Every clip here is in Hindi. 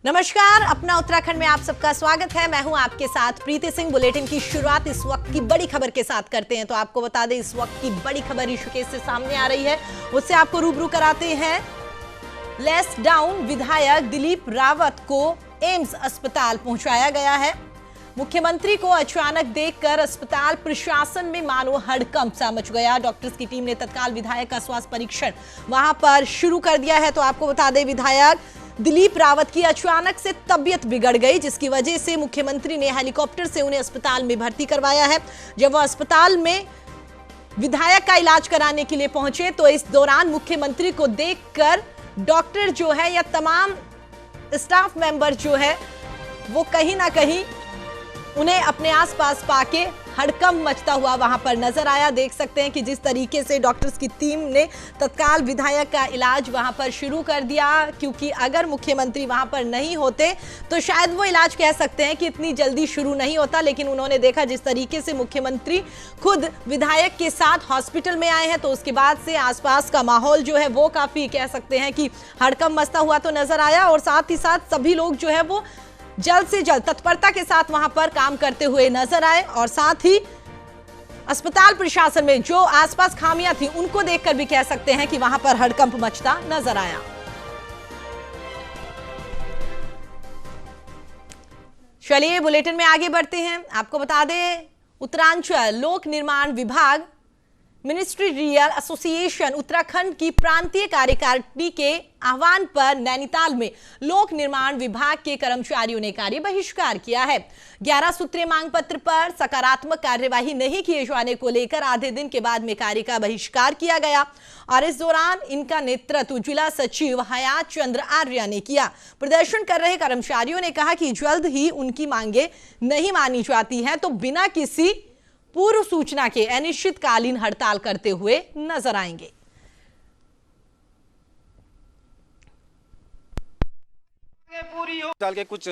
नमस्कार, अपना उत्तराखंड में आप सबका स्वागत है। मैं हूं आपके साथ प्रीति सिंह। बुलेटिन की शुरुआत इस वक्त की बड़ी खबर के साथ करते हैं। तो आपको बता दें, इस वक्त की बड़ी खबर ऋषिकेश से सामने आ रही है, उससे आपको रूबरू कराते हैं। लेस डाउन विधायक दिलीप रावत को एम्स अस्पताल पहुंचाया गया है। मुख्यमंत्री को अचानक देखकर अस्पताल प्रशासन में मानो हड़कंप सा मच गया। डॉक्टर्स की टीम ने तत्काल विधायक का स्वास्थ्य परीक्षण वहां पर शुरू कर दिया है। तो आपको बता दें, विधायक दिलीप रावत की अचानक से तबीयत बिगड़ गई, जिसकी वजह से मुख्यमंत्री ने हेलीकॉप्टर से उन्हें अस्पताल में भर्ती करवाया है। जब वो अस्पताल में विधायक का इलाज कराने के लिए पहुंचे तो इस दौरान मुख्यमंत्री को देखकर डॉक्टर जो है या तमाम स्टाफ मेंबर जो है वो कहीं ना कहीं उन्हें अपने आसपास पाके हड़कंप मचता हुआ वहां पर नजर आया। देख सकते हैं कि जिस तरीके से डॉक्टर्स की टीम ने तत्काल विधायक का इलाज वहां पर शुरू कर दिया, क्योंकि अगर मुख्यमंत्री वहां पर नहीं होते तो शायद वो इलाज कह सकते हैं कि इतनी जल्दी शुरू नहीं होता। लेकिन उन्होंने देखा जिस तरीके से मुख्यमंत्री खुद विधायक के साथ हॉस्पिटल में आए हैं, तो उसके बाद से आसपास का माहौल जो है वो काफी कह सकते हैं कि हड़कंप मचता हुआ तो नजर आया। और साथ ही साथ सभी लोग जो है वो जल्द से जल्द तत्परता के साथ वहां पर काम करते हुए नजर आए। और साथ ही अस्पताल प्रशासन में जो आसपास खामियां थी उनको देखकर भी कह सकते हैं कि वहां पर हड़कंप मचता नजर आया। चलिए बुलेटिन में आगे बढ़ते हैं। आपको बता दें, उत्तरांचल लोक निर्माण विभाग मिनिस्ट्रियल एसोसिएशन उत्तराखंड की प्रांतीय कार्यकारिणी के आह्वान पर नैनीताल में लोक निर्माण विभाग के कर्मचारियों ने कार्य बहिष्कार किया है। 11 सूत्रीय मांग पत्र पर सकारात्मक कार्यवाही नहीं किए जाने को लेकर आधे दिन के बाद में कार्य का बहिष्कार किया गया और इस दौरान इनका नेतृत्व जिला सचिव हयात चंद्र आर्य ने किया। प्रदर्शन कर रहे कर्मचारियों ने कहा कि जल्द ही उनकी मांगे नहीं मानी जाती हैं तो बिना किसी पूर्व सूचना के अनिश्चितकालीन हड़ताल करते हुए नजर आएंगे। हड़ताल के कुछ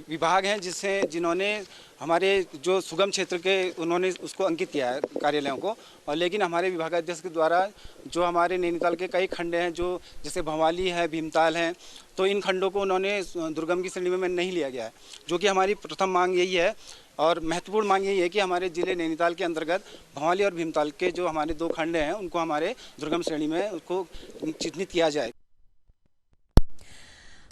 विभाग हैं जिन्होंने हमारे जो सुगम क्षेत्र के उन्होंने उसको अंकित किया है कार्यालयों को, और लेकिन हमारे विभागाध्यक्ष के द्वारा जो हमारे नैनीताल के कई खंड हैं, जो जैसे भवाली है, भीमताल है, तो इन खंडों को उन्होंने दुर्गम की श्रेणी में नहीं लिया गया है। जो कि हमारी प्रथम मांग यही है और महत्वपूर्ण मांग यही है कि हमारे जिले नैनीताल के अंतर्गत भवाली और भीमताल के जो हमारे 2 खंड हैं उनको हमारे दुर्गम श्रेणी में उसको चिन्हित किया जाए।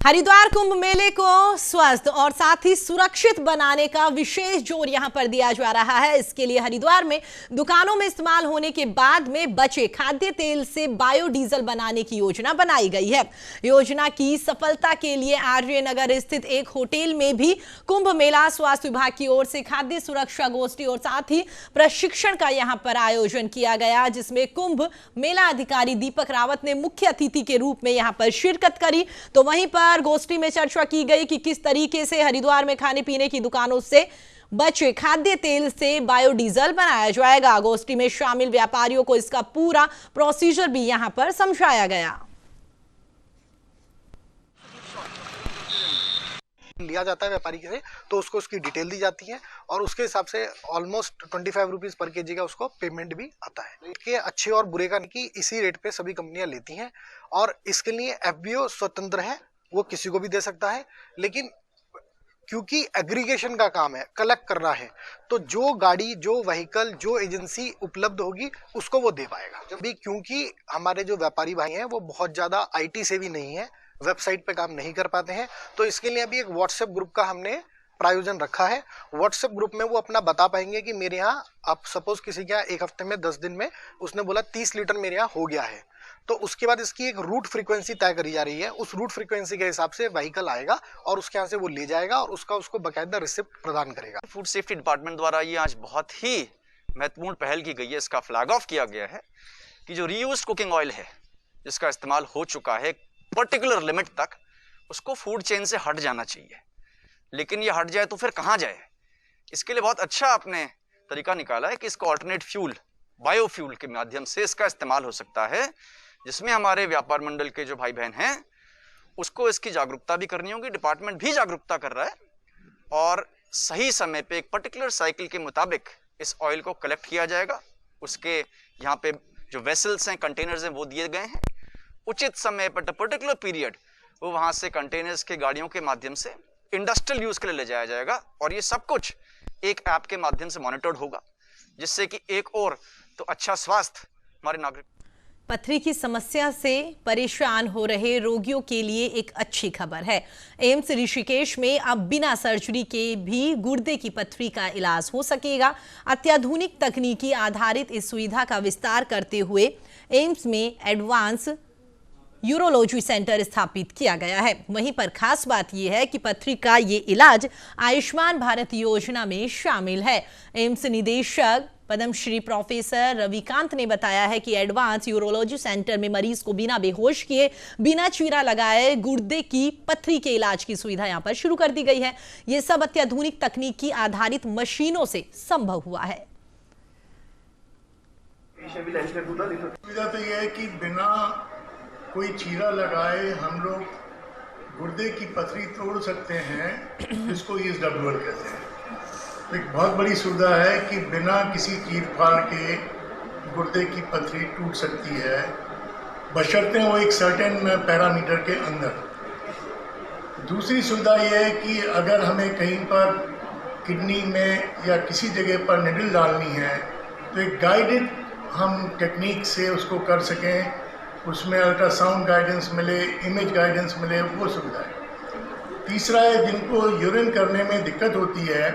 हरिद्वार कुंभ मेले को स्वस्थ और साथ ही सुरक्षित बनाने का विशेष जोर यहां पर दिया जा रहा है। इसके लिए हरिद्वार में दुकानों में इस्तेमाल होने के बाद में बचे खाद्य तेल से बायोडीजल बनाने की योजना बनाई गई है। योजना की सफलता के लिए आर्य नगर स्थित एक होटल में भी कुंभ मेला स्वास्थ्य विभाग की ओर से खाद्य सुरक्षा गोष्ठी और साथ ही प्रशिक्षण का यहां पर आयोजन किया गया, जिसमें कुंभ मेला अधिकारी दीपक रावत ने मुख्य अतिथि के रूप में यहां पर शिरकत करी। तो वहीं पर गोष्ठी में चर्चा की गई कि किस तरीके से हरिद्वार में खाने पीने की दुकानों से बचे खाद्य तेल से बायोडीजल बनाया जाएगा। गोष्ठी में शामिल व्यापारियों को इसका पूरा प्रोसीजर भी यहां पर समझाया गया। लिया जाता है व्यापारी से, तो उसको उसकी डिटेल दी जाती है और उसके हिसाब से ऑलमोस्ट 25 रुपीज पर केजी का उसको पेमेंट भी आता है। रेट के अच्छे और बुरे का कि इसी रेट पे सभी कंपनियां लेती हैं और इसके लिए एफबीओ स्वतंत्र है, वो किसी को भी दे सकता है। लेकिन क्योंकि एग्रीगेशन का काम है, कलेक्ट करना है, तो जो गाड़ी, जो व्हीकल, जो एजेंसी उपलब्ध होगी उसको वो दे पाएगा। जब भी क्योंकि हमारे जो व्यापारी भाई हैं वो बहुत ज्यादा आईटी से भी नहीं है, वेबसाइट पे काम नहीं कर पाते हैं, तो इसके लिए अभी एक व्हाट्सएप ग्रुप का हमने प्रायोजन रखा है। व्हाट्सएप ग्रुप में वो अपना बता पाएंगे कि मेरे यहाँ, आप सपोज किसी के यहाँ 1 हफ्ते में 10 दिन में उसने बोला 30 लीटर मेरे यहाँ हो गया है, तो उसके बाद इसकी एक रूट फ्रीक्वेंसी तय करी जा रही है। उस रूट फ्रीक्वेंसी के हिसाब से व्हीकल आएगा और उसके यहाँ से वो ले जाएगा और उसको बकायदा रिसिप्ट प्रदान करेगा। फूड सेफ्टी डिपार्टमेंट द्वारा ये आज बहुत ही महत्वपूर्ण पहल की गई है। इसका फ्लैग ऑफ किया गया है कि जो रीयूज्ड कुकिंग ऑयल है जिसका इस्तेमाल हो चुका है पर्टिकुलर लिमिट तक, उसको फूड चेन से हट जाना चाहिए। लेकिन ये हट जाए तो फिर कहाँ जाए? इसके लिए बहुत अच्छा आपने तरीका निकाला है कि इसको ऑल्टरनेट फ्यूल, बायोफ्यूल के माध्यम से इसका इस्तेमाल हो सकता है, जिसमें हमारे व्यापार मंडल के जो भाई बहन हैं उसको इसकी जागरूकता भी करनी होगी। डिपार्टमेंट भी जागरूकता कर रहा है और सही समय पे एक पर्टिकुलर साइकिल के मुताबिक इस ऑयल को कलेक्ट किया जाएगा। उसके यहाँ पे जो वेसल्स हैं, कंटेनर्स हैं, वो दिए गए हैं। उचित समय पर पर्टिकुलर पीरियड वो वहाँ से कंटेनर्स के गाड़ियों के माध्यम से इंडस्ट्रियल यूज के लिए ले जाया जाएगा और ये सब कुछ एक ऐप के माध्यम से मॉनिटर्ड होगा, जिससे कि एक और तो अच्छा स्वास्थ्य हमारे नागरिक। पथरी की समस्या से परेशान हो रहे रोगियों के लिए एक अच्छी खबर है। एम्स ऋषिकेश में अब बिना सर्जरी के भी गुर्दे की पथरी का इलाज हो सकेगा। अत्याधुनिक तकनीकी आधारित इस सुविधा का विस्तार करते हुए एम्स में एडवांस यूरोलॉजी सेंटर स्थापित किया गया है। वहीं पर खास बात यह है कि पथरी का ये इलाज आयुष्मान भारत योजना में शामिल है। एम्स निदेशक पद्मश्री प्रोफेसर रविकांत ने बताया है कि एडवांस यूरोलॉजी सेंटर में मरीज को बिना बेहोश किए, बिना चीरा लगाए गुर्दे की पथरी के इलाज की सुविधा यहां पर शुरू कर दी गई है। यह सब अत्याधुनिक तकनीकी आधारित मशीनों से संभव हुआ है। सुविधा तो यह है कि बिना कोई चीरा लगाए हम लोग गुर्दे की पथरी तोड़ सकते हैं, जिसको ESWL कहते हैं। एक बहुत बड़ी सुविधा है कि बिना किसी चीर फाड़ के गुर्दे की पथरी टूट सकती है, बशर्ते वो एक सर्टेन पैरामीटर के अंदर। दूसरी सुविधा यह है कि अगर हमें कहीं पर किडनी में या किसी जगह पर निडल डालनी है तो एक गाइडेड हम टेक्निक से उसको कर सकें, उसमें अल्ट्रासाउंड गाइडेंस मिले, इमेज गाइडेंस मिले, वो सुविधा है। तीसरा है जिनको यूरिन करने में दिक्कत होती है।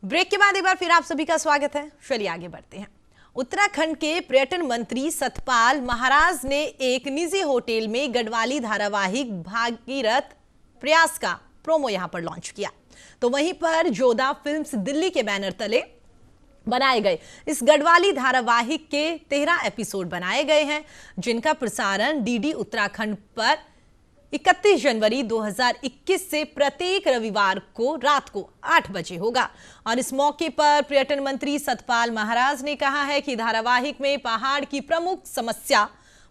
ब्रेक के बाद एक बार फिर आप सभी का स्वागत है। चलिए आगे बढ़ते हैं। उत्तराखंड के पर्यटन मंत्री सतपाल महाराज ने एक निजी होटल में गढ़वाली धारावाहिक भागीरथ प्रयास का प्रोमो यहां पर लॉन्च किया। तो वहीं पर जोधा फिल्म्स दिल्ली के बैनर तले बनाए गए इस गढ़वाली धारावाहिक के 13 एपिसोड बनाए गए हैं, जिनका प्रसारण डीडी उत्तराखंड पर 31 जनवरी 2021 से प्रत्येक रविवार को रात को 8 बजे होगा। और इस मौके पर पर्यटन मंत्री सतपाल महाराज ने कहा है कि धारावाहिक में पहाड़ की प्रमुख समस्या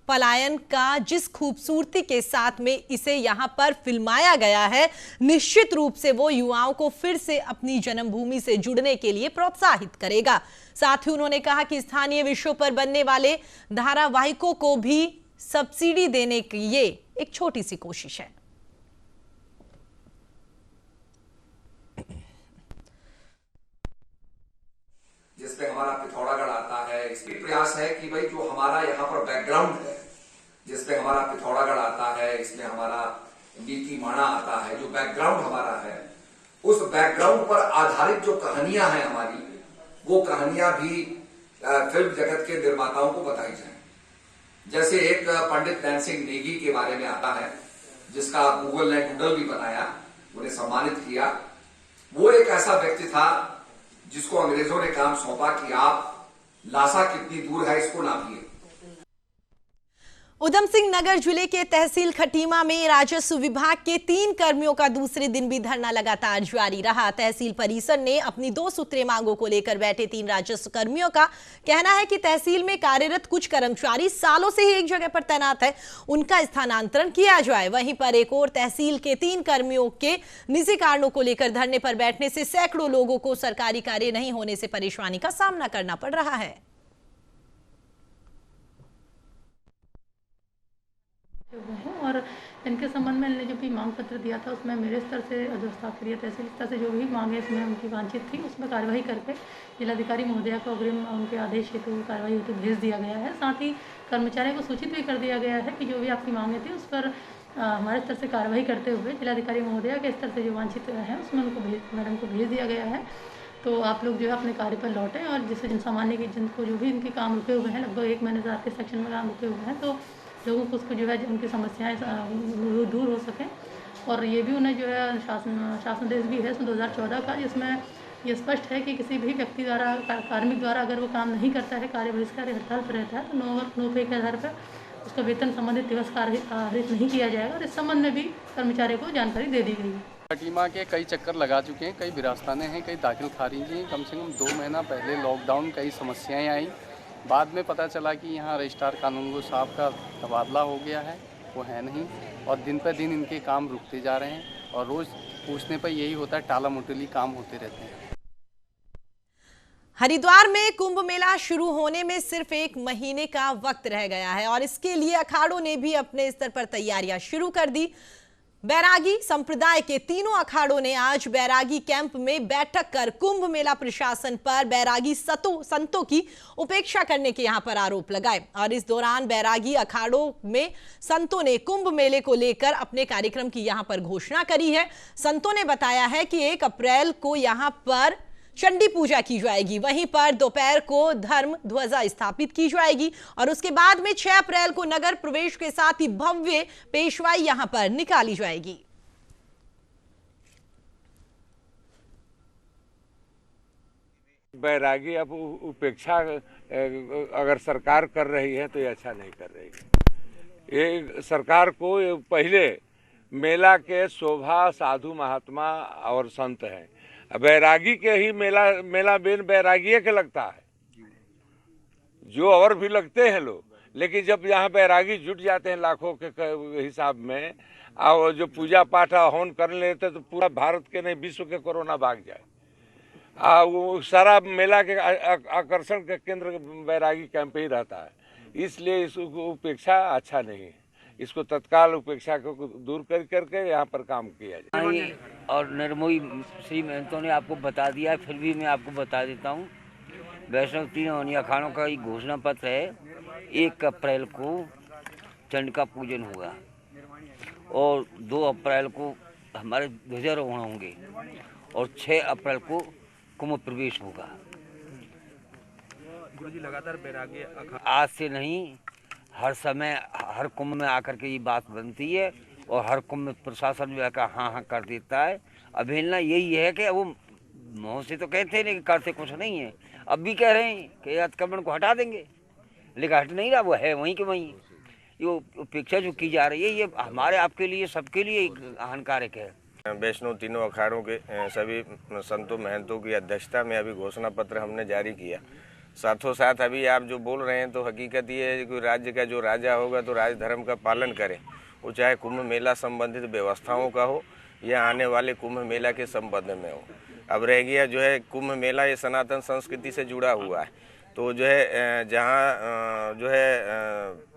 पलायन का जिस खूबसूरती के साथ में इसे यहां पर फिल्माया गया है, निश्चित रूप से वो युवाओं को फिर से अपनी जन्मभूमि से जुड़ने के लिए प्रोत्साहित करेगा। साथ ही उन्होंने कहा कि स्थानीय विषयों पर बनने वाले धारावाहिकों को भी सब्सिडी देने की ये एक छोटी सी कोशिश है। जिसपे हमारा पिथौरागढ़ आता है, इसके प्रयास है कि भाई जो हमारा यहाँ पर बैकग्राउंड है, जिसपे हमारा पिथौरागढ़ आता है, इसमें हमारा नीति माणा आता है, जो बैकग्राउंड हमारा है, उस बैकग्राउंड पर आधारित जो कहानियां हैं हमारी, वो कहानियां भी फिल्म जगत के निर्माताओं को बताई जाए। जैसे एक पंडित नैन सिंह नेगी के बारे में आता है, जिसका गूगल ने डूडल भी बनाया, उन्हें सम्मानित किया। वो एक ऐसा व्यक्ति था जिसको अंग्रेजों ने काम सौंपा कि आप लासा कितनी दूर है इसको नापिए। उधम सिंह नगर जिले के तहसील खटीमा में राजस्व विभाग के 3 कर्मियों का दूसरे दिन भी धरना लगातार जारी रहा। तहसील परिसर ने अपनी 2 सूत्रीय मांगों को लेकर बैठे 3 राजस्व कर्मियों का कहना है कि तहसील में कार्यरत कुछ कर्मचारी सालों से ही एक जगह पर तैनात है, उनका स्थानांतरण किया जाए। वहीं पर एक और तहसील के 3 कर्मियों के निजी कारणों को लेकर धरने पर बैठने से सैकड़ों लोगों को सरकारी कार्य नहीं होने से परेशानी का सामना करना पड़ रहा है। और इनके संबंध में मैंने जो भी मांग पत्र दिया था उसमें मेरे स्तर से जो हस्ताक्षरीय तहसील स्तर से जो भी मांगे इसमें उनकी वांछित थी, उसमें कार्रवाई करके जिलाधिकारी महोदया को अग्रिम उनके आदेश हेतु कार्रवाई हेतु भेज दिया गया है। साथ ही कर्मचारियों को सूचित भी कर दिया गया है कि जो भी आपकी मांगे थी उस पर हमारे स्तर से कार्रवाई करते हुए जिलाधिकारी महोदया के स्तर से जो वांछित है उसमें उनको मैडम को भेज दिया गया है। तो आप लोग जो है अपने कार्य पर लौटें और जिससे जनसामान्य की जिनको जो भी इनके काम रुके हुए हैं, लगभग 1 महीने से आपके सेक्शन में काम रुके हुए हैं, तो लोगों को उसको जो है उनकी समस्याएं दूर हो सकें। और ये भी उन्हें जो है शासन देश भी है 2014 का, जिसमें ये स्पष्ट है कि किसी भी व्यक्ति द्वारा कार्मिक द्वारा अगर वो काम नहीं करता है, कार्य बहिष्कार हड़ताल पर रहता है, तो नो पे के आधार पर उसका वेतन संबंधित दिवस कार्यरत नहीं किया जाएगा। और इस संबंध में भी कर्मचारियों को जानकारी दे दी गई है। खटीमा के कई चक्कर लगा चुके हैं, कई विरासतानें हैं, कई दाखिल खारिज हैं। कम से कम 2 महीना पहले लॉकडाउन कई समस्याएं आई, बाद में पता चला कि यहाँ रजिस्ट्रार कानूनगो साहब का तबादला हो गया है, वो है नहीं, और दिन पर दिन इनके काम रुकते जा रहे हैं और रोज़ पूछने पर यही होता है, टाला मुटली काम होते रहते हैं। हरिद्वार में कुंभ मेला शुरू होने में सिर्फ 1 महीने का वक्त रह गया है और इसके लिए अखाड़ों ने भी अपने स्तर पर तैयारियां शुरू कर दी। बैरागी संप्रदाय के तीनों अखाड़ों ने आज बैरागी कैंप में बैठक कर कुंभ मेला प्रशासन पर बैरागी संतों की उपेक्षा करने के यहां पर आरोप लगाए और इस दौरान बैरागी अखाड़ों में संतों ने कुंभ मेले को लेकर अपने कार्यक्रम की यहां पर घोषणा करी है। संतों ने बताया है कि 1 अप्रैल को यहां पर चंडी पूजा की जाएगी, वहीं पर दोपहर को धर्म ध्वजा स्थापित की जाएगी और उसके बाद में 6 अप्रैल को नगर प्रवेश के साथ ही भव्य पेशवाई यहां पर निकाली जाएगी। बैरागी अब उपेक्षा अगर सरकार कर रही है तो ये अच्छा नहीं कर रही है। ये सरकार को पहले मेला के शोभा साधु महात्मा और संत हैं, बैरागी के ही मेला बेन बैरागी के लगता है, जो और भी लगते हैं लोग, लेकिन जब यहाँ बैरागी जुट जाते हैं लाखों के हिसाब में और जो पूजा पाठ हवन कर लेते तो पूरा भारत के नहीं विश्व के कोरोना भाग जाए। वो सारा मेला के आकर्षण के केंद्र बैरागी कैंप ही रहता है, इसलिए इस उपेक्षा अच्छा नहीं है। इसको तत्काल उपेक्षा को दूर करके यहाँ पर काम किया जाए। और निर्मोही श्री महंतों ने आपको बता दिया, फिर भी मैं आपको बता देता हूँ। वैष्णव तीनों अखाड़ों का एक घोषणा पत्र है। 1 अप्रैल को चंडिका पूजन होगा और 2 अप्रैल को हमारे ध्वजारोहण होंगे और 6 अप्रैल को कुंभ प्रवेश होगा। गुरुजी लगातार बैरागी आज से नहीं, हर समय हर कुंभ में आकर के ये बात बनती है और हर कुंभ में प्रशासन जो है का हाँ कर देता है। अवहेलना यही है कि वो मुँह से तो कहते हैं लेकिन करते कुछ नहीं है। अब भी कह रहे हैं कि अतिक्रमण को हटा देंगे, लेकिन हट नहीं रहा, वो है वहीं के वहीं। ये उपेक्षा जो की जा रही है ये हमारे आपके लिए सबके लिए हानिकारक है। वैष्णव तीनों अखाड़ों के सभी संतों महंतों की अध्यक्षता में अभी घोषणा पत्र हमने जारी किया। साथों साथ अभी आप जो बोल रहे हैं तो हकीकत ये है कि राज्य का जो राजा होगा तो राज धर्म का पालन करे, वो चाहे कुंभ मेला संबंधित व्यवस्थाओं का हो या आने वाले कुंभ मेला के संबंध में हो। अब रह गया जो है कुंभ मेला ये सनातन संस्कृति से जुड़ा हुआ है, तो जो है जहाँ जो है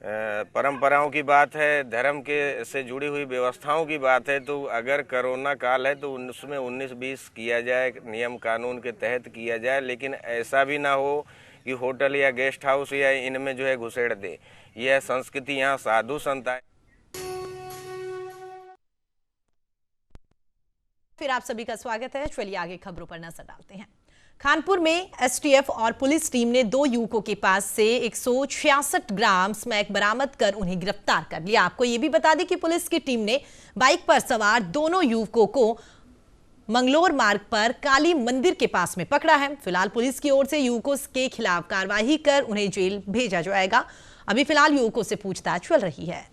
परंपराओं की बात है, धर्म के से जुड़ी हुई व्यवस्थाओं की बात है, तो अगर कोरोना काल है तो उसमें 19-20 किया जाए, नियम कानून के तहत किया जाए, लेकिन ऐसा भी ना हो कि होटल या गेस्ट हाउस या इनमें जो है घुसेड़ दे। यह संस्कृति यहाँ साधु संत है। फिर आप सभी का स्वागत है। चलिए आगे खबरों पर नजर डालते हैं। कानपुर में एसटीएफ और पुलिस टीम ने 2 युवकों के पास से 166 ग्राम स्मैक बरामद कर उन्हें गिरफ्तार कर लिया। आपको यह भी बता दें कि पुलिस की टीम ने बाइक पर सवार दोनों युवकों को मंगलोर मार्ग पर काली मंदिर के पास में पकड़ा है। फिलहाल पुलिस की ओर से युवकों के खिलाफ कार्रवाई कर उन्हें जेल भेजा जाएगा। अभी फिलहाल युवकों से पूछताछ चल रही है।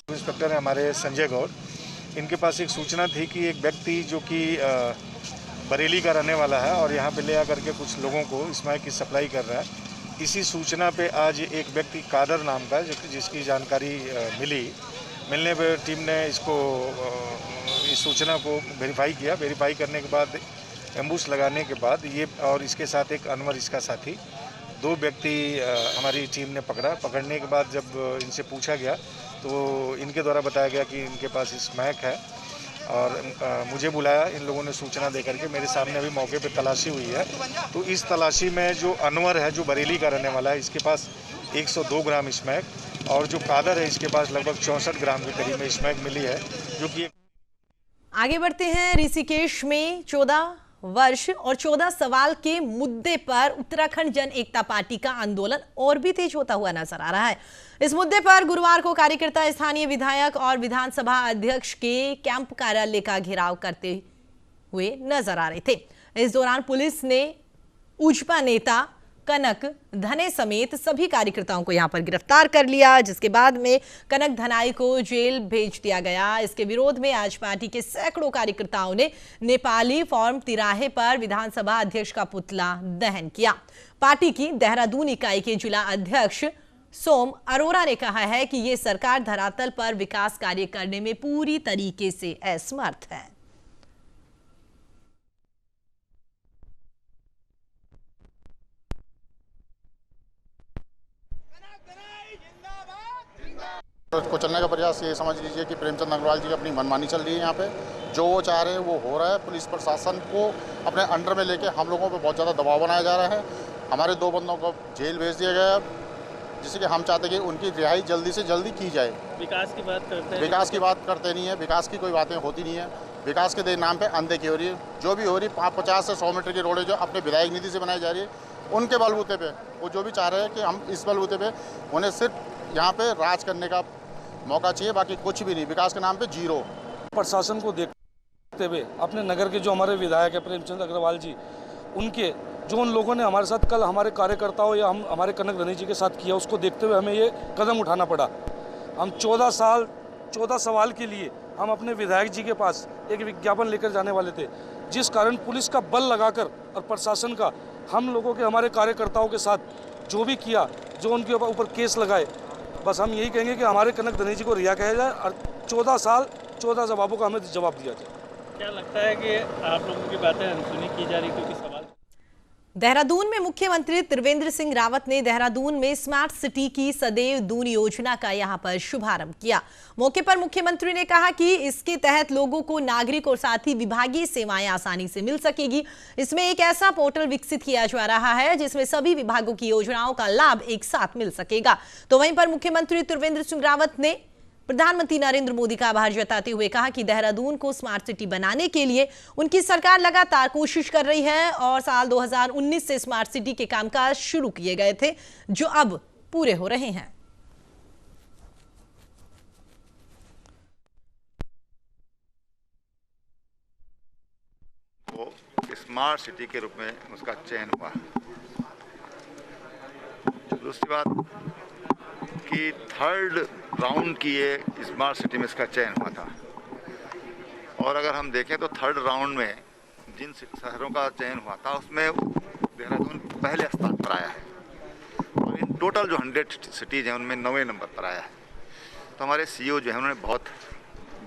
इंस्पेक्टर है हमारे संजय गौर, इनके पास एक सूचना थी कि एक व्यक्ति जो कि बरेली का रहने वाला है और यहाँ पे ले आकर के कुछ लोगों को स्मैक की सप्लाई कर रहा है। इसी सूचना पे आज एक व्यक्ति कादर नाम का जिसकी जानकारी मिलने पर टीम ने इस सूचना को वेरीफाई किया। वेरीफाई करने के बाद एम्बुश लगाने के बाद ये और इसके साथ एक अनवर इसका साथी 2 व्यक्ति हमारी टीम ने पकड़ने के बाद जब इनसे पूछा गया तो इनके द्वारा बताया गया कि इनके पास स्मैक है और मुझे बुलाया। इन लोगों ने सूचना देकर के मेरे सामने अभी मौके पे तलाशी हुई है। तो इस तलाशी में जो अनवर है जो बरेली का रहने वाला है, इसके पास 102 ग्राम स्मैक और जो कादर है इसके पास लगभग 64 ग्राम के करीब में स्मैक मिली है। जो कि आगे बढ़ते हैं। ऋषिकेश में 14 वर्ष और 14 सवाल के मुद्दे पर उत्तराखंड जन एकता पार्टी का आंदोलन और भी तेज होता हुआ नजर आ रहा है। इस मुद्दे पर गुरुवार को कार्यकर्ता स्थानीय विधायक और विधानसभा अध्यक्ष के कैंप कार्यालय का घेराव करते हुए नजर आ रहे थे। इस दौरान पुलिस ने उजपा नेता कनक धने समेत सभी कार्यकर्ताओं को यहां पर गिरफ्तार कर लिया, जिसके बाद में कनक धनाई को जेल भेज दिया गया। इसके विरोध में आज पार्टी के सैकड़ों कार्यकर्ताओं ने नेपाली फॉर्म तिराहे पर विधानसभा अध्यक्ष का पुतला दहन किया। पार्टी की देहरादून इकाई के जिला अध्यक्ष सोम अरोरा ने कहा है कि ये सरकार धरातल पर विकास कार्य करने में पूरी तरीके से असमर्थ है। को चलने का प्रयास ये समझ लीजिए कि प्रेमचंद अग्रवाल जी की अपनी मनमानी चल रही है। यहाँ पे जो वो चाह रहे हैं वो हो रहा है। पुलिस प्रशासन को अपने अंडर में लेके हम लोगों पे बहुत ज़्यादा दबाव बनाया जा रहा है। हमारे 2 बंदों को जेल भेज दिया गया है, जिससे कि हम चाहते हैं कि उनकी रिहाई जल्दी से जल्दी की जाए। विकास की बात करते हैं, विकास की बात करते नहीं है, विकास की कोई बातें होती नहीं है। विकास के नाम पर अनदेखी हो रही है। जो भी हो रही है 50 से 100 मीटर की रोडें जो अपने विधायक निधि से बनाई जा रही है, उनके बलबूते पे वो जो भी चाह रहे हैं कि हम इस बलबूते पे उन्हें सिर्फ यहाँ पे राज करने का मौका चाहिए, बाकी कुछ भी नहीं। विकास के नाम पे जीरो। प्रशासन को देखते हुए अपने नगर के जो हमारे विधायक है प्रेमचंद अग्रवाल जी, उनके जो उन लोगों ने हमारे साथ कल हमारे कार्यकर्ताओं या हम हमारे कनक रनी जी के साथ किया, उसको देखते हुए हमें ये कदम उठाना पड़ा। हम 14 सवाल के लिए हम अपने विधायक जी के पास एक विज्ञापन लेकर जाने वाले थे, जिस कारण पुलिस का बल लगाकर और प्रशासन का हम लोगों के हमारे कार्यकर्ताओं के साथ जो भी किया, जो उनके ऊपर केस लगाए, बस हम यही कहेंगे कि हमारे कनक धनी जी को रिहा किया जाए और 14 साल 14 जवाबों का हमें जवाब दिया जाए। क्या लगता है कि आप लोगों की बातें अनसुनी की जा रही, क्योंकि सवाल देहरादून में मुख्यमंत्री त्रिवेंद्र सिंह रावत ने देहरादून में स्मार्ट सिटी की सदैव दून योजना का यहां पर शुभारंभ किया। मौके पर मुख्यमंत्री ने कहा कि इसके तहत लोगों को नागरिक और साथ ही विभागीय सेवाएं आसानी से मिल सकेगी। इसमें एक ऐसा पोर्टल विकसित किया जा रहा है जिसमें सभी विभागों की योजनाओं का लाभ एक साथ मिल सकेगा। तो वहीं पर मुख्यमंत्री त्रिवेंद्र सिंह रावत ने प्रधानमंत्री नरेंद्र मोदी का आभार जताते हुए कहा कि देहरादून को स्मार्ट सिटी बनाने के लिए उनकी सरकार लगातार कोशिश कर रही है और साल 2019 से स्मार्ट सिटी के कामकाज शुरू किए गए थे, जो अब पूरे हो रहे हैं। वो स्मार्ट सिटी के रूप में उसका चयन हुआ। दूसरी बात कि 3rd राउंड की ये स्मार्ट सिटी में इसका चयन हुआ था, और अगर हम देखें तो 3rd राउंड में जिन शहरों का चयन हुआ था उसमें देहरादून पहले स्थान पर आया है, और इन टोटल जो 100 सिटीज़ हैं उनमें 9वें नंबर पर आया है। तो हमारे CEO जो हैं उन्होंने बहुत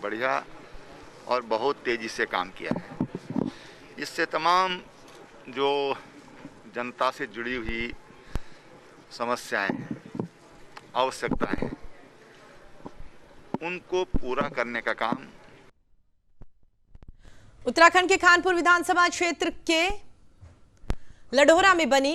बढ़िया और बहुत तेज़ी से काम किया है। इससे तमाम जो जनता से जुड़ी हुई समस्याएं, आवश्यकताएं, उनको पूरा करने का काम। उत्तराखंड के कानपुर विधानसभा क्षेत्र के लढौरा में बनी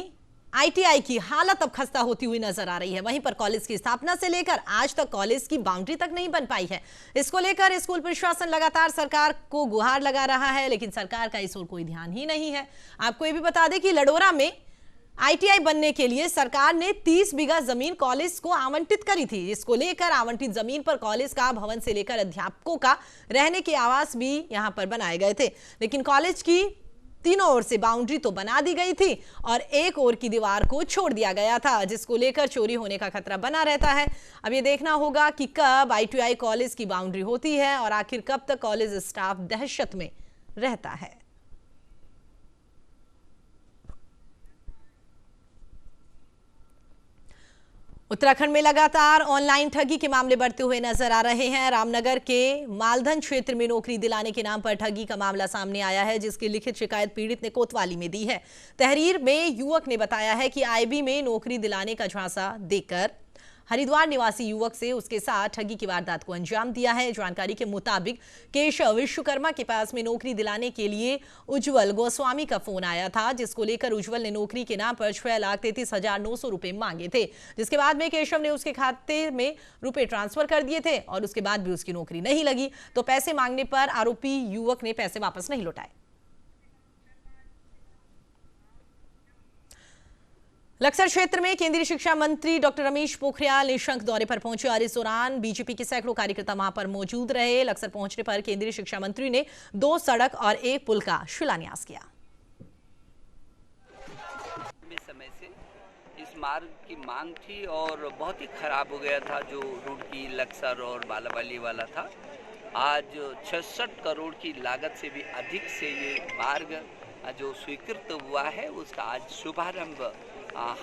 ITI की हालत अब खस्ता होती हुई नजर आ रही है। वहीं पर कॉलेज की स्थापना से लेकर आज तक कॉलेज की बाउंड्री तक नहीं बन पाई है। इसको लेकर स्कूल प्रशासन लगातार सरकार को गुहार लगा रहा है, लेकिन सरकार का इस ओर कोई ध्यान ही नहीं है। आपको ये भी बता दें कि लढौरा में ITI बनने के लिए सरकार ने 30 बीघा जमीन कॉलेज को आवंटित करी थी। इसको लेकर आवंटित जमीन पर कॉलेज का भवन से लेकर अध्यापकों का रहने के आवास भी यहां पर बनाए गए थे, लेकिन कॉलेज की तीनों ओर से बाउंड्री तो बना दी गई थी और एक ओर की दीवार को छोड़ दिया गया था, जिसको लेकर चोरी होने का खतरा बना रहता है। अब ये देखना होगा कि कब ITI कॉलेज की बाउंड्री होती है और आखिर कब तक कॉलेज स्टाफ दहशत में रहता है। उत्तराखंड में लगातार ऑनलाइन ठगी के मामले बढ़ते हुए नजर आ रहे हैं। रामनगर के मालधन क्षेत्र में नौकरी दिलाने के नाम पर ठगी का मामला सामने आया है, जिसकी लिखित शिकायत पीड़ित ने कोतवाली में दी है। तहरीर में युवक ने बताया है कि IB में नौकरी दिलाने का झांसा देकर हरिद्वार निवासी युवक से उसके साथ ठगी की वारदात को अंजाम दिया है। जानकारी के मुताबिक केशव विश्वकर्मा के पास में नौकरी दिलाने के लिए उज्जवल गोस्वामी का फोन आया था, जिसको लेकर उज्जवल ने नौकरी के नाम पर 6,33,900 रुपए मांगे थे, जिसके बाद में केशव ने उसके खाते में रुपए ट्रांसफर कर दिए थे और उसके बाद भी उसकी नौकरी नहीं लगी। तो पैसे मांगने पर आरोपी युवक ने पैसे वापस नहीं लौटाए। लक्सर क्षेत्र में केंद्रीय शिक्षा मंत्री डॉक्टर रमेश पोखरियाल निशंक दौरे पर पहुंचे और इस दौरान बीजेपी के सैकड़ों कार्यकर्ता वहां पर मौजूद रहे। लक्सर पहुंचने पर केंद्रीय शिक्षा मंत्री ने 2 सड़क और 1 पुल का शिलान्यास किया। समय से इस मार्ग की मांग थी और बहुत ही खराब हो गया था, जो रुड़की लक्सर और बालावाली वाला था। आज 66 करोड़ की लागत से भी अधिक से ये मार्ग जो स्वीकृत हुआ है उसका आज शुभारंभ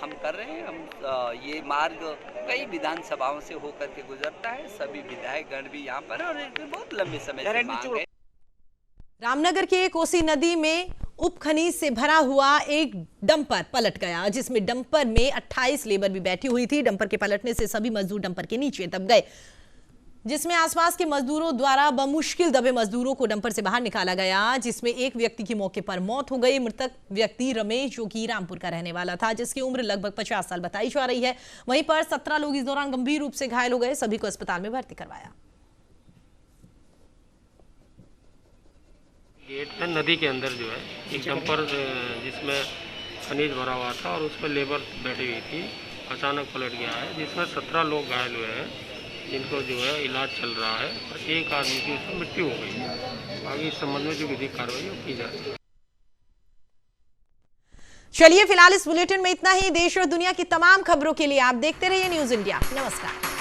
हम कर रहे हैं। हम ये मार्ग कई विधानसभाओं से होकर के गुजरता है, सभी विधायक गण भी यहाँ पर है और बहुत लंबे समय से मांग है। रामनगर के कोसी नदी में उप खनिज से भरा हुआ एक डंपर पलट गया, जिसमें डंपर में 28 लेबर भी बैठी हुई थी। डंपर के पलटने से सभी मजदूर डंपर के नीचे दब गए, जिसमें आसपास के मजदूरों द्वारा बमुश्किल दबे मजदूरों को डंपर से बाहर निकाला गया, जिसमें एक व्यक्ति की मौके पर मौत हो गई। मृतक व्यक्ति रमेश, जो कि रामपुर का रहने वाला था, जिसकी उम्र लगभग 50 साल बताई जा रही है। वहीं पर 17 लोग इस दौरान गंभीर रूप से घायल हो गए, सभी को अस्पताल में भर्ती करवाया। गेट में नदी के अंदर जो है एक डंपर जिसमें खनिज भरा हुआ था और उस पर लेबर बैठी हुई थी, अचानक पलट गया है, जिसमें 17 लोग घायल हुए हैं, जिनको जो है इलाज चल रहा है और एक आदमी की उसमें मृत्यु हो गई है। आगे इस संबंध में जो विधिक कार्रवाई वो की जा रही है। चलिए फिलहाल इस बुलेटिन में इतना ही। देश और दुनिया की तमाम खबरों के लिए आप देखते रहिए न्यूज़ इंडिया। नमस्कार।